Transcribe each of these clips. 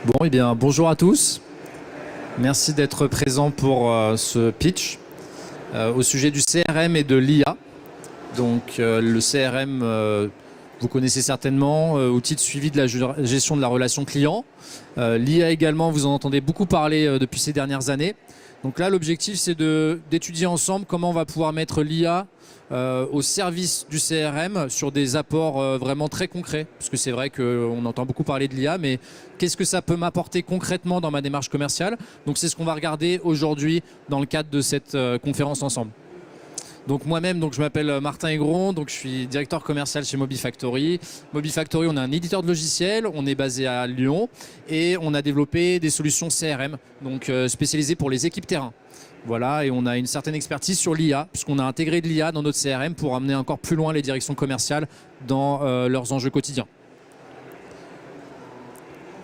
Bon, eh bien, bonjour à tous. Merci d'être présents pour ce pitch au sujet du CRM et de l'IA. Donc, le CRM, vous connaissez certainement, outil de suivi de la gestion de la relation client. L'IA également, vous en entendez beaucoup parler depuis ces dernières années. Donc là, l'objectif, c'est d'étudier ensemble comment on va pouvoir mettre l'IA au service du CRM sur des apports vraiment très concrets. Parce que c'est vrai qu'on entend beaucoup parler de l'IA, mais qu'est-ce que ça peut m'apporter concrètement dans ma démarche commerciale? Donc c'est ce qu'on va regarder aujourd'hui dans le cadre de cette conférence ensemble. Donc moi-même, je m'appelle Martin Aigron, donc je suis directeur commercial chez Mobifactory. Mobifactory, on est un éditeur de logiciels, on est basé à Lyon et on a développé des solutions CRM, donc spécialisées pour les équipes terrain. Voilà, et on a une certaine expertise sur l'IA, puisqu'on a intégré de l'IA dans notre CRM pour amener encore plus loin les directions commerciales dans leurs enjeux quotidiens.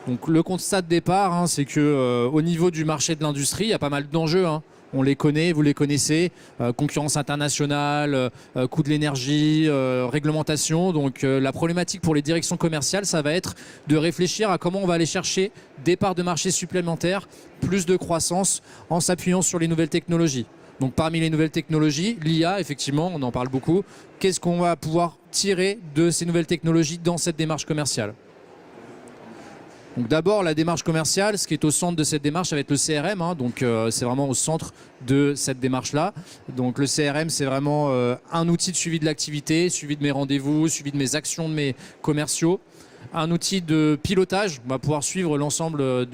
Donc le constat de départ, c'est que au niveau du marché de l'industrie, il y a pas mal d'enjeux. On les connaît, vous les connaissez, concurrence internationale, coût de l'énergie, réglementation. Donc la problématique pour les directions commerciales, ça va être de réfléchir à comment on va aller chercher des parts de marché supplémentaires, plus de croissance en s'appuyant sur les nouvelles technologies. Donc parmi les nouvelles technologies, l'IA, effectivement, on en parle beaucoup. Qu'est-ce qu'on va pouvoir tirer de ces nouvelles technologies dans cette démarche commerciale ? Donc d'abord, la démarche commerciale, ce qui est au centre de cette démarche, ça va être le CRM. Donc c'est vraiment au centre de cette démarche-là. Donc le CRM, c'est vraiment un outil de suivi de l'activité, suivi de mes rendez-vous, suivi de mes actions de mes commerciaux. Un outil de pilotage, on va pouvoir suivre l'ensemble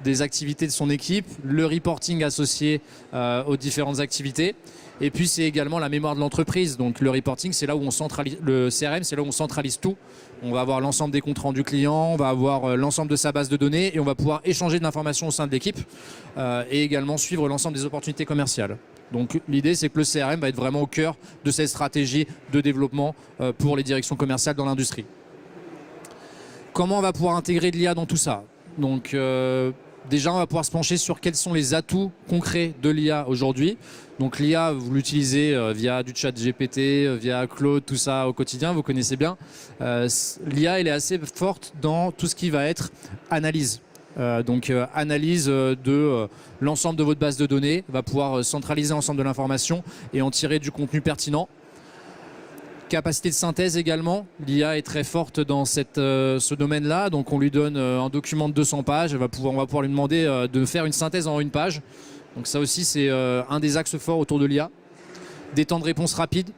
des activités de son équipe, le reporting associé aux différentes activités. Et puis c'est également la mémoire de l'entreprise. Donc le reporting, c'est là où on centralise, le CRM, c'est là où on centralise tout. On va avoir l'ensemble des comptes rendus clients, on va avoir l'ensemble de sa base de données et on va pouvoir échanger de l'information au sein de l'équipe et également suivre l'ensemble des opportunités commerciales. Donc l'idée, c'est que le CRM va être vraiment au cœur de cette stratégie de développement pour les directions commerciales dans l'industrie. Comment on va pouvoir intégrer de l'IA dans tout ça? Donc déjà, on va pouvoir se pencher sur quels sont les atouts concrets de l'IA aujourd'hui. Donc l'IA, vous l'utilisez via du chat GPT, via Claude, tout ça au quotidien, vous connaissez bien. L'IA, elle est assez forte dans tout ce qui va être analyse. Analyse de l'ensemble de votre base de données, va pouvoir centraliser l'ensemble de l'information et en tirer du contenu pertinent. Capacité de synthèse également, l'IA est très forte dans ce domaine-là, donc on lui donne un document de 200 pages, on va pouvoir lui demander de faire une synthèse en une page. Donc ça aussi c'est un des axes forts autour de l'IA. Des temps de réponse rapides,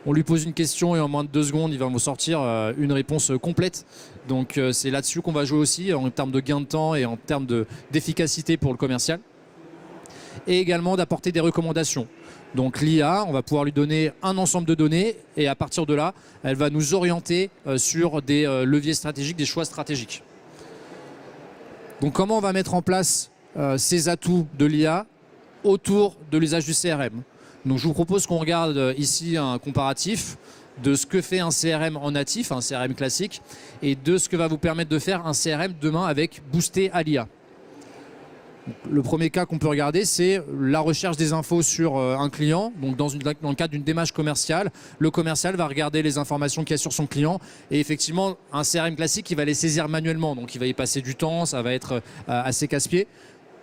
on lui pose une question et en moins de 2 secondes il va vous sortir une réponse complète. Donc c'est là-dessus qu'on va jouer aussi en termes de gain de temps et en termes d'efficacité pour le commercial. Et également d'apporter des recommandations. Donc l'IA, on va pouvoir lui donner un ensemble de données et à partir de là, elle va nous orienter sur des leviers stratégiques, des choix stratégiques. Donc comment on va mettre en place ces atouts de l'IA autour de l'usage du CRM? Donc je vous propose qu'on regarde ici un comparatif de ce que fait un CRM en natif, un CRM classique, et de ce que va vous permettre de faire un CRM demain avec boosté à l'IA. Le premier cas qu'on peut regarder, c'est la recherche des infos sur un client. Donc dans le cadre d'une démarche commerciale, le commercial va regarder les informations qu'il y a sur son client. Et effectivement, un CRM classique, il va les saisir manuellement. Donc il va y passer du temps, ça va être assez casse-pied.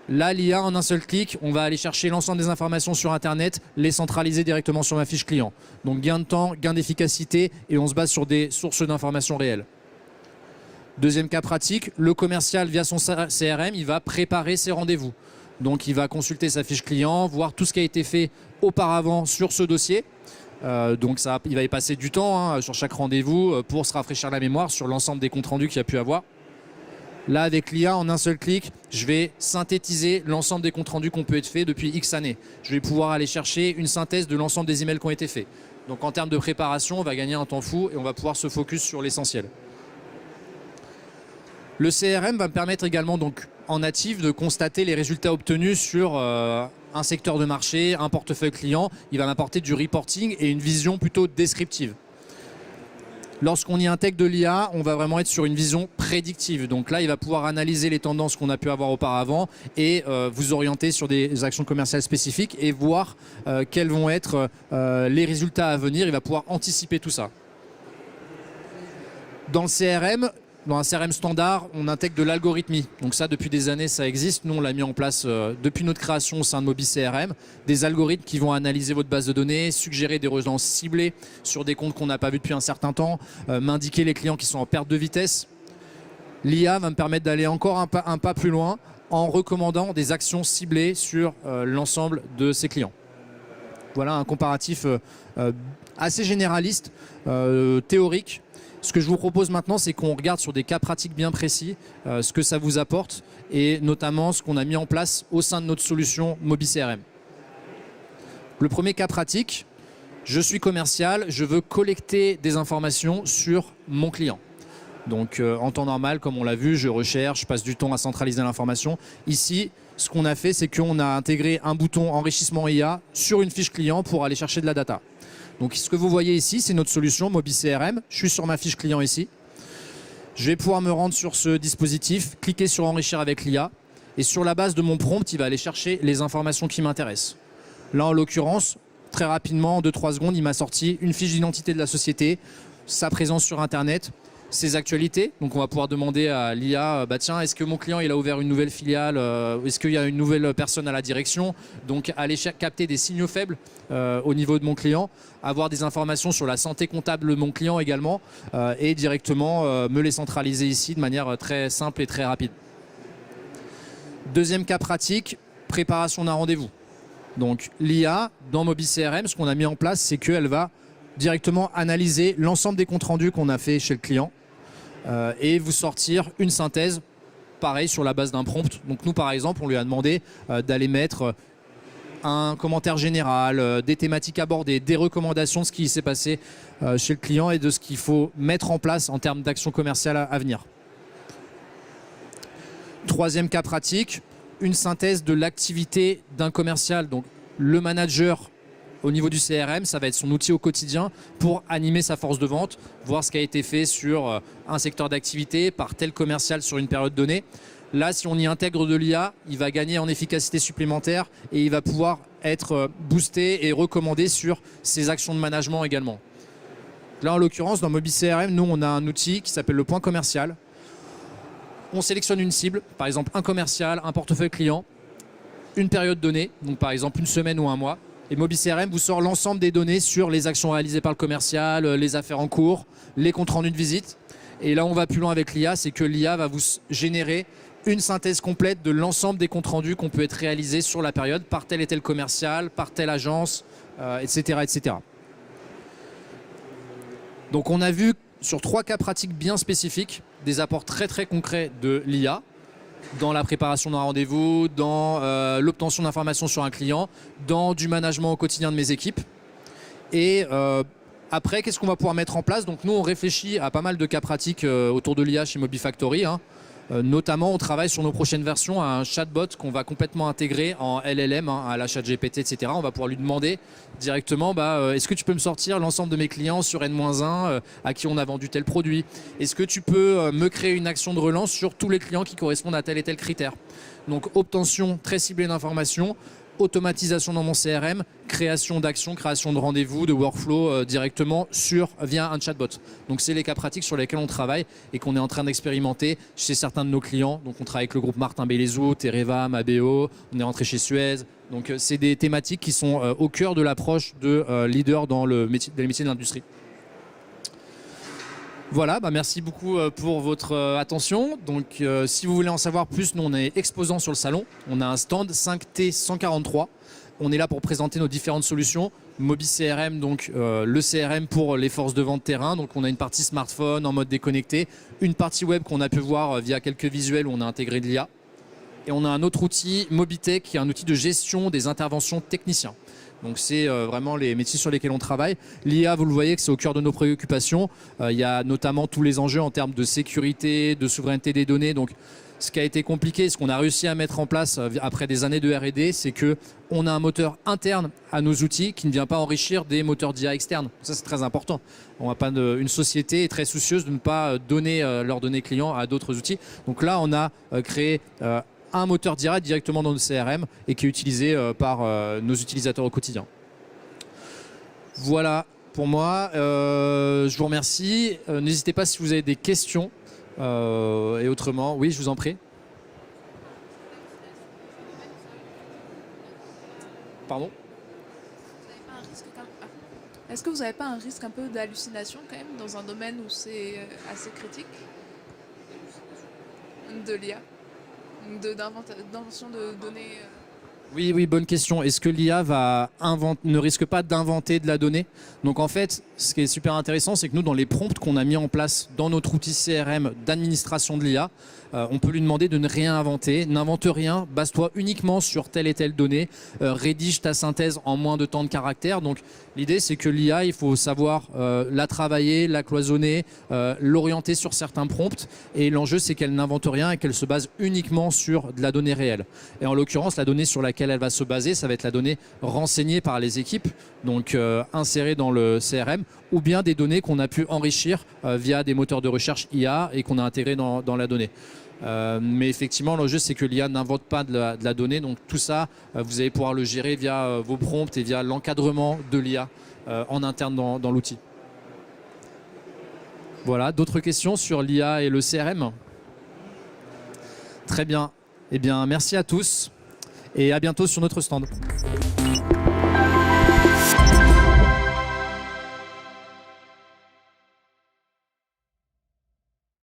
Là, l'IA, en un seul clic, on va aller chercher l'ensemble des informations sur Internet, les centraliser directement sur ma fiche client. Donc gain de temps, gain d'efficacité et on se base sur des sources d'informations réelles. Deuxième cas pratique, le commercial via son CRM, il va préparer ses rendez-vous. Donc il va consulter sa fiche client, voir tout ce qui a été fait auparavant sur ce dossier. Il va y passer du temps sur chaque rendez-vous pour se rafraîchir la mémoire sur l'ensemble des comptes rendus qu'il a pu avoir. Là, avec l'IA, en un seul clic, je vais synthétiser l'ensemble des comptes rendus qui ont pu être faits depuis X années. Je vais pouvoir aller chercher une synthèse de l'ensemble des emails qui ont été faits. Donc en termes de préparation, on va gagner un temps fou et on va pouvoir se focus sur l'essentiel. Le CRM va me permettre également donc, en natif de constater les résultats obtenus sur un secteur de marché, un portefeuille client. Il va m'apporter du reporting et une vision plutôt descriptive. Lorsqu'on y intègre de l'IA, on va vraiment être sur une vision prédictive. Donc là, il va pouvoir analyser les tendances qu'on a pu avoir auparavant et vous orienter sur des actions commerciales spécifiques et voir quels vont être les résultats à venir. Il va pouvoir anticiper tout ça. Dans le CRM, dans un CRM standard, on intègre de l'algorithmie. Donc ça, depuis des années, ça existe. Nous, on l'a mis en place depuis notre création au sein de Mobi CRM. Des algorithmes qui vont analyser votre base de données, suggérer des relances ciblées sur des comptes qu'on n'a pas vus depuis un certain temps, m'indiquer les clients qui sont en perte de vitesse. L'IA va me permettre d'aller encore un pas plus loin en recommandant des actions ciblées sur l'ensemble de ses clients. Voilà un comparatif assez généraliste, théorique. Ce que je vous propose maintenant, c'est qu'on regarde sur des cas pratiques bien précis ce que ça vous apporte et notamment ce qu'on a mis en place au sein de notre solution Mobi CRM. Le premier cas pratique, je suis commercial, je veux collecter des informations sur mon client. Donc en temps normal, comme on l'a vu, je recherche, je passe du temps à centraliser l'information. Ici, ce qu'on a fait, c'est qu'on a intégré un bouton enrichissement IA sur une fiche client pour aller chercher de la data. Donc ce que vous voyez ici, c'est notre solution Mobi CRM. Je suis sur ma fiche client ici. Je vais pouvoir me rendre sur ce dispositif, cliquer sur enrichir avec l'IA et sur la base de mon prompt, il va aller chercher les informations qui m'intéressent. Là, en l'occurrence, très rapidement, en 2-3 secondes, il m'a sorti une fiche d'identité de la société, sa présence sur Internet, ses actualités. Donc on va pouvoir demander à l'IA, bah tiens, est-ce que mon client il a ouvert une nouvelle filiale, est-ce qu'il y a une nouvelle personne à la direction, donc aller capter des signaux faibles au niveau de mon client, avoir des informations sur la santé comptable de mon client également et directement me les centraliser ici de manière très simple et très rapide. Deuxième cas pratique, préparation d'un rendez-vous. Donc l'IA dans Mobi CRM, ce qu'on a mis en place, c'est qu'elle va directement analyser l'ensemble des comptes rendus qu'on a fait chez le client et vous sortir une synthèse, pareil, sur la base d'un prompt. Donc nous, par exemple, on lui a demandé d'aller mettre un commentaire général, des thématiques abordées, des recommandations de ce qui s'est passé chez le client et de ce qu'il faut mettre en place en termes d'action commerciale à venir. Troisième cas pratique, une synthèse de l'activité d'un commercial. Donc le manager au niveau du CRM, ça va être son outil au quotidien pour animer sa force de vente, voir ce qui a été fait sur un secteur d'activité par tel commercial sur une période donnée. Là, si on y intègre de l'IA, il va gagner en efficacité supplémentaire et il va pouvoir être boosté et recommandé sur ses actions de management également. Là, en l'occurrence, dans Mobi CRM, nous, on a un outil qui s'appelle le point commercial. On sélectionne une cible, par exemple un commercial, un portefeuille client, une période donnée, donc par exemple une semaine ou un mois. Et Mobi CRM vous sort l'ensemble des données sur les actions réalisées par le commercial, les affaires en cours, les comptes rendus de visite. Et là, on va plus loin avec l'IA, c'est que l'IA va vous générer une synthèse complète de l'ensemble des comptes rendus qu'on peut être réalisés sur la période par tel et tel commercial, par telle agence, etc., etc. Donc on a vu sur 3 cas pratiques bien spécifiques des apports très très concrets de l'IA dans la préparation d'un rendez-vous, dans l'obtention d'informations sur un client, dans du management au quotidien de mes équipes. Et après, qu'est-ce qu'on va pouvoir mettre en place? Donc nous, on réfléchit à pas mal de cas pratiques autour de l'IA chez Mobi Factory. Notamment, on travaille sur nos prochaines versions à un chatbot qu'on va complètement intégrer en LLM, à la ChatGPT, etc. On va pouvoir lui demander directement, est-ce que tu peux me sortir l'ensemble de mes clients sur N-1 à qui on a vendu tel produit? Est-ce que tu peux me créer une action de relance sur tous les clients qui correspondent à tel et tel critère? Donc, obtention très ciblée d'informations, automatisation dans mon CRM, création d'actions, création de rendez-vous, de workflow directement via un chatbot. Donc c'est les cas pratiques sur lesquels on travaille et qu'on est en train d'expérimenter chez certains de nos clients. Donc on travaille avec le groupe Martin Bélézou, Tereva, Mabeo, on est rentré chez Suez. Donc c'est des thématiques qui sont au cœur de l'approche de leader dans les métiers de l'industrie. Voilà, merci beaucoup pour votre attention. Donc, si vous voulez en savoir plus, nous on est exposant sur le salon. On a un stand 5T143. On est là pour présenter nos différentes solutions. Mobi CRM, donc le CRM pour les forces de vente terrain. Donc, on a une partie smartphone en mode déconnecté, une partie web qu'on a pu voir via quelques visuels où on a intégré de l'IA. Et on a un autre outil, Mobitech, qui est un outil de gestion des interventions techniciens. Donc c'est vraiment les métiers sur lesquels on travaille. L'IA, vous le voyez que c'est au cœur de nos préoccupations. Il y a notamment tous les enjeux en termes de sécurité, de souveraineté des données. Donc ce qui a été compliqué, ce qu'on a réussi à mettre en place après des années de R&D, c'est qu'on a un moteur interne à nos outils qui ne vient pas enrichir des moteurs d'IA externes. Ça, c'est très important. Une société est très soucieuse de ne pas donner leurs données clients à d'autres outils. Donc là, on a créé un moteur d'IA directement dans le CRM et qui est utilisé par nos utilisateurs au quotidien. Voilà pour moi. Je vous remercie. N'hésitez pas si vous avez des questions Et autrement, oui, je vous en prie. Pardon? Est-ce que vous n'avez pas un risque un peu d'hallucination quand même dans un domaine où c'est assez critique de l'IA, d'invention de données Oui, oui, bonne question. Est-ce que l'IA ne risque pas d'inventer de la donnée? Donc en fait, ce qui est super intéressant, c'est que nous, dans les prompts qu'on a mis en place dans notre outil CRM d'administration de l'IA, on peut lui demander de ne rien inventer. N'invente rien, base-toi uniquement sur telle et telle donnée, rédige ta synthèse en moins de temps de caractères. Donc l'idée, c'est que l'IA, il faut savoir la travailler, la cloisonner, l'orienter sur certains prompts. Et l'enjeu, c'est qu'elle n'invente rien et qu'elle se base uniquement sur de la donnée réelle. Et en l'occurrence, la donnée sur laquelle elle va se baser, ça va être la donnée renseignée par les équipes, donc insérée dans le CRM, ou bien des données qu'on a pu enrichir via des moteurs de recherche IA et qu'on a intégré dans la donnée. Mais effectivement, l'enjeu, c'est que l'IA n'invente pas de la donnée. Donc tout ça, vous allez pouvoir le gérer via vos prompts et via l'encadrement de l'IA en interne dans l'outil. Voilà, d'autres questions sur l'IA et le CRM? Très bien. Eh bien, merci à tous et à bientôt sur notre stand.